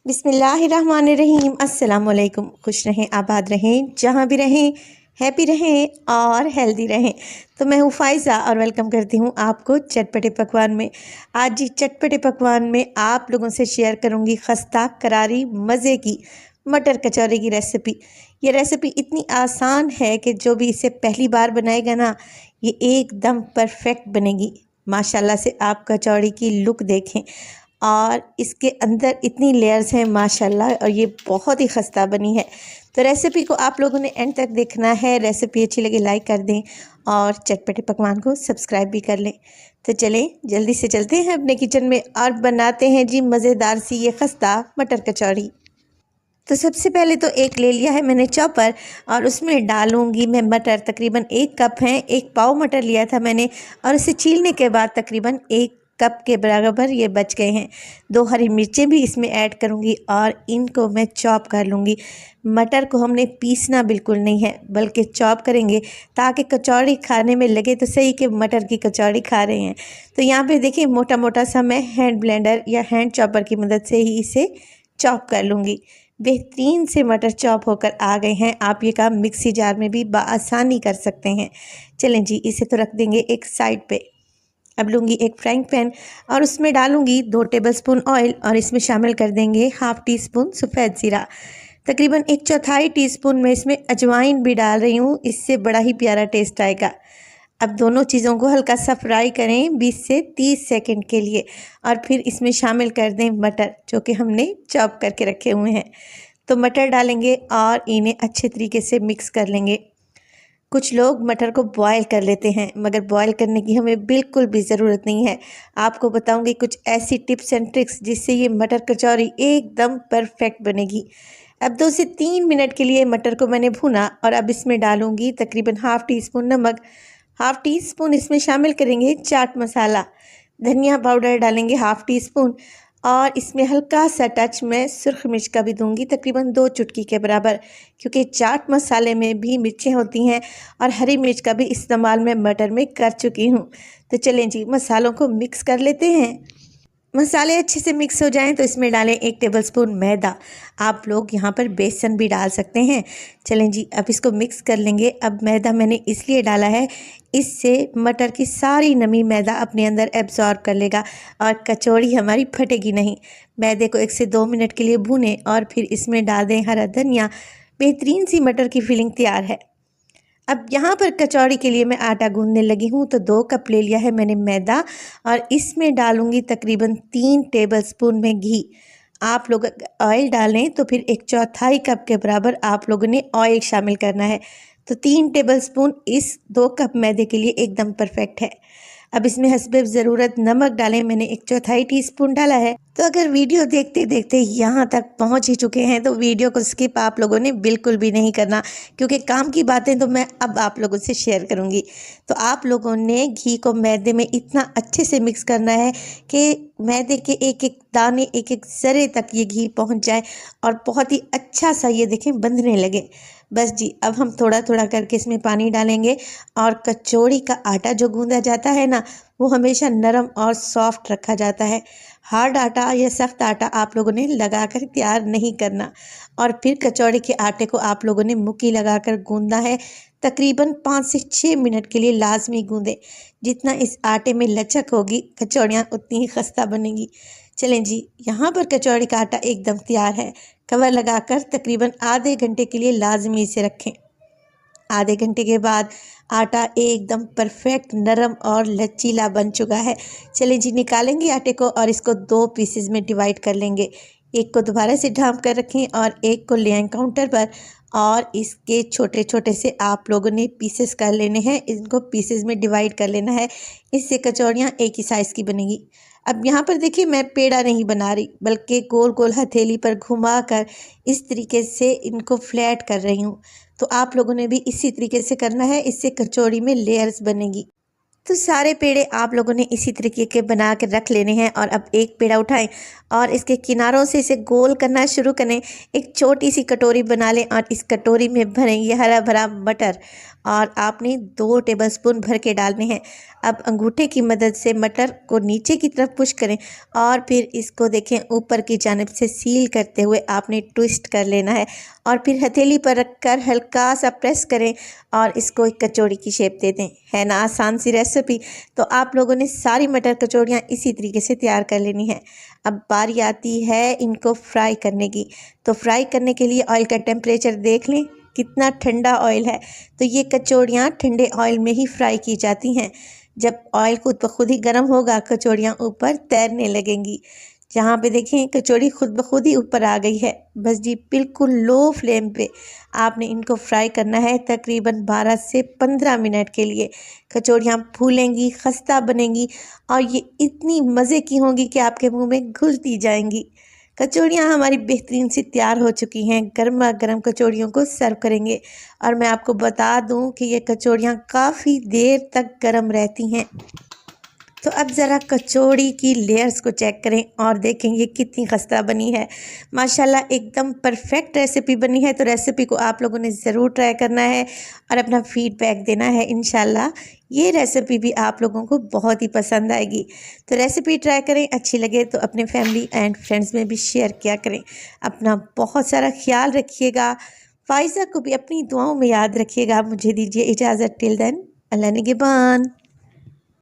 बिस्मिल्लाहिर्रहमानिर्रहीम। अस्सलामुअलैकुम। खुश रहें, आबाद रहें, जहाँ भी रहें, हैप्पी रहें और हेल्दी रहें। तो मैं हूँ फ़ाइज़ा और वेलकम करती हूँ आपको चटपटे पकवान में। आज जी चटपटे पकवान में आप लोगों से शेयर करूँगी खस्ता करारी मज़े की मटर कचौरी की रेसिपी। ये रेसिपी इतनी आसान है कि जो भी इसे पहली बार बनाएगा ना, ये एकदम परफेक्ट बनेगी। माशाल्लाह से आप कचौड़ी की लुक देखें और इसके अंदर इतनी लेयर्स हैं माशाल्लाह, और ये बहुत ही खस्ता बनी है। तो रेसिपी को आप लोगों ने एंड तक देखना है। रेसिपी अच्छी लगे लाइक कर दें और चटपटे पकवान को सब्सक्राइब भी कर लें। तो चलें जल्दी से चलते हैं अपने किचन में और बनाते हैं जी मज़ेदार सी ये खस्ता मटर कचौड़ी। तो सबसे पहले तो एक ले लिया है मैंने चॉपर और उसमें डालूंगी मैं मटर। तकरीबन 1 कप हैं, 1 पाव मटर लिया था मैंने और उसे छीलने के बाद तकरीबन 1 कप के बराबर ये बच गए हैं। 2 हरी मिर्चें भी इसमें ऐड करूंगी और इनको मैं चॉप कर लूँगी। मटर को हमने पीसना बिल्कुल नहीं है बल्कि चॉप करेंगे ताकि कचौड़ी खाने में लगे तो सही कि मटर की कचौड़ी खा रहे हैं। तो यहाँ पे देखिए मोटा मोटा सा मैं हैंड ब्लेंडर या हैंड चॉपर की मदद से ही इसे चॉप कर लूँगी। बेहतरीन से मटर चॉप होकर आ गए हैं। आप ये काम मिक्सी जार में भी बआसानी कर सकते हैं। चलें जी इसे तो रख देंगे एक साइड पे। अब लूँगी एक फ्राइंग पैन और उसमें डालूँगी 2 टेबलस्पून ऑयल और इसमें शामिल कर देंगे हाफ़ टी स्पून सफ़ेद ज़ीरा। तकरीबन 1/4 टीस्पून में इसमें अजवाइन भी डाल रही हूँ, इससे बड़ा ही प्यारा टेस्ट आएगा। अब दोनों चीज़ों को हल्का सा फ्राई करें 20 से 30 सेकंड के लिए और फिर इसमें शामिल कर दें मटर जो कि हमने चॉप करके रखे हुए हैं। तो मटर डालेंगे और इन्हें अच्छे तरीके से मिक्स कर लेंगे। कुछ लोग मटर को बॉयल कर लेते हैं मगर बॉयल करने की हमें बिल्कुल भी ज़रूरत नहीं है। आपको बताऊंगी कुछ ऐसी टिप्स एंड ट्रिक्स जिससे ये मटर कचौरी एकदम परफेक्ट बनेगी। अब 2 से 3 मिनट के लिए मटर को मैंने भूना और अब इसमें डालूंगी तकरीबन हाफ़ टी स्पून नमक, हाफ़ टी स्पून इसमें शामिल करेंगे चाट मसाला, धनिया पाउडर डालेंगे हाफ़ टी स्पून और इसमें हल्का सा टच मैं सुर्ख मिर्च का भी दूंगी तकरीबन 2 चुटकी के बराबर, क्योंकि चाट मसाले में भी मिर्चें होती हैं और हरी मिर्च का भी इस्तेमाल मैं मटर में कर चुकी हूँ। तो चलें जी मसालों को मिक्स कर लेते हैं। मसाले अच्छे से मिक्स हो जाएं तो इसमें डालें 1 टेबलस्पून मैदा। आप लोग यहाँ पर बेसन भी डाल सकते हैं। चलें जी अब इसको मिक्स कर लेंगे। अब मैदा मैंने इसलिए डाला है, इससे मटर की सारी नमी मैदा अपने अंदर एब्जॉर्ब कर लेगा और कचौड़ी हमारी फटेगी नहीं। मैदे को 1 से 2 मिनट के लिए भूनें और फिर इसमें डाल दें हरा धनिया। बेहतरीन सी मटर की फिलिंग तैयार है। अब यहाँ पर कचौड़ी के लिए मैं आटा गूंदने लगी हूँ। तो 2 कप ले लिया है मैंने मैदा और इसमें डालूंगी तकरीबन 3 टेबलस्पून में घी। आप लोग ऑयल डालें तो फिर 1/4 कप के बराबर आप लोगों ने ऑयल शामिल करना है। तो 3 टेबलस्पून इस 2 कप मैदे के लिए एकदम परफेक्ट है। अब इसमें हस्बे ज़रूरत नमक डालें, मैंने 1/4 टीस्पून डाला है। तो अगर वीडियो देखते देखते यहाँ तक पहुँच ही चुके हैं तो वीडियो को स्किप आप लोगों ने बिल्कुल भी नहीं करना, क्योंकि काम की बातें तो मैं अब आप लोगों से शेयर करूँगी। तो आप लोगों ने घी को मैदे में इतना अच्छे से मिक्स करना है कि मैदे के एक एक दाने एक एक ज़रे तक ये घी पहुँच जाए और बहुत ही अच्छा सा ये देखें बंधने लगे। बस जी अब हम थोड़ा थोड़ा करके इसमें पानी डालेंगे और कचौड़ी का आटा जो गूंदा जाता है ना, वो हमेशा नरम और सॉफ्ट रखा जाता है। हार्ड आटा या सख्त आटा आप लोगों ने लगाकर तैयार नहीं करना। और फिर कचौड़ी के आटे को आप लोगों ने मुक्की लगाकर गूंदना है। तकरीबन 5 से 6 मिनट के लिए लाजमी गूंदें। जितना इस आटे में लचक होगी कचौड़ियाँ उतनी ही खस्ता बनेगी। चलें जी यहाँ पर कचौड़ी का आटा एकदम तैयार है। कवर लगाकर तकरीबन आधे घंटे के लिए लाजमी इसे रखें। आधे घंटे के बाद आटा एकदम परफेक्ट नरम और लचीला बन चुका है। चलिए जी निकालेंगे आटे को और इसको 2 पीसेस में डिवाइड कर लेंगे। एक को दोबारा से ढाँप कर रखें और एक को ले आएं काउंटर पर और इसके छोटे छोटे से आप लोगों ने पीसेस कर लेने हैं। इनको पीसेस में डिवाइड कर लेना है, इससे कचौड़ियाँ एक ही साइज़ की बनेगी। अब यहाँ पर देखिए मैं पेड़ा नहीं बना रही बल्कि गोल गोल हथेली पर घुमा कर इस तरीके से इनको फ्लैट कर रही हूँ। तो आप लोगों ने भी इसी तरीके से करना है, इससे कचौड़ी में लेयर्स बनेगी। तो सारे पेड़े आप लोगों ने इसी तरीके के बना के रख लेने हैं और अब एक पेड़ा उठाएं और इसके किनारों से इसे गोल करना शुरू करें। एक छोटी सी कटोरी बना लें और इस कटोरी में भरें ये हरा भरा मटर और आपने 2 टेबलस्पून भर के डालने हैं। अब अंगूठे की मदद से मटर को नीचे की तरफ पुश करें और फिर इसको देखें ऊपर की जानिब से सील करते हुए आपने ट्विस्ट कर लेना है और फिर हथेली पर रखकर हल्का सा प्रेस करें और इसको एक कचौड़ी की शेप दे दें। है ना आसान सी रेसिपी। तो आप लोगों ने सारी मटर कचौड़ियाँ इसी तरीके से तैयार कर लेनी है। अब बारी आती है इनको फ्राई करने की। तो फ्राई करने के लिए ऑयल का टेम्परेचर देख लें कितना ठंडा ऑयल है। तो ये कचौड़ियाँ ठंडे ऑयल में ही फ्राई की जाती हैं। जब ऑयल खुद ब खुद ही गर्म होगा कचौड़ियाँ ऊपर तैरने लगेंगी। जहाँ पे देखें कचौड़ी खुद ब खुद ही ऊपर आ गई है। बस जी बिल्कुल लो फ्लेम पे आपने इनको फ्राई करना है तकरीबन 12 से 15 मिनट के लिए। कचौड़ियाँ फूलेंगी, खस्ता बनेंगी और ये इतनी मज़े की होंगी कि आपके मुंह में घुलती जाएंगी। कचौड़ियाँ हमारी बेहतरीन सी तैयार हो चुकी हैं। गर्मा गर्म कचौड़ियों को सर्व करेंगे और मैं आपको बता दूं कि ये कचौड़ियाँ काफ़ी देर तक गर्म रहती हैं। तो अब ज़रा कचौड़ी की लेयर्स को चेक करें और देखें ये कितनी खस्ता बनी है। माशाल्लाह एकदम परफेक्ट रेसिपी बनी है। तो रेसिपी को आप लोगों ने ज़रूर ट्राई करना है और अपना फीडबैक देना है। इंशाल्लाह ये रेसिपी भी आप लोगों को बहुत ही पसंद आएगी। तो रेसिपी ट्राई करें, अच्छी लगे तो अपने फैमिली एंड फ्रेंड्स में भी शेयर किया करें। अपना बहुत सारा ख्याल रखिएगा। फ़ाइज़ा को भी अपनी दुआओं में याद रखिएगा। मुझे दीजिए इजाज़त। टिल देन अल्लाह निगहबान।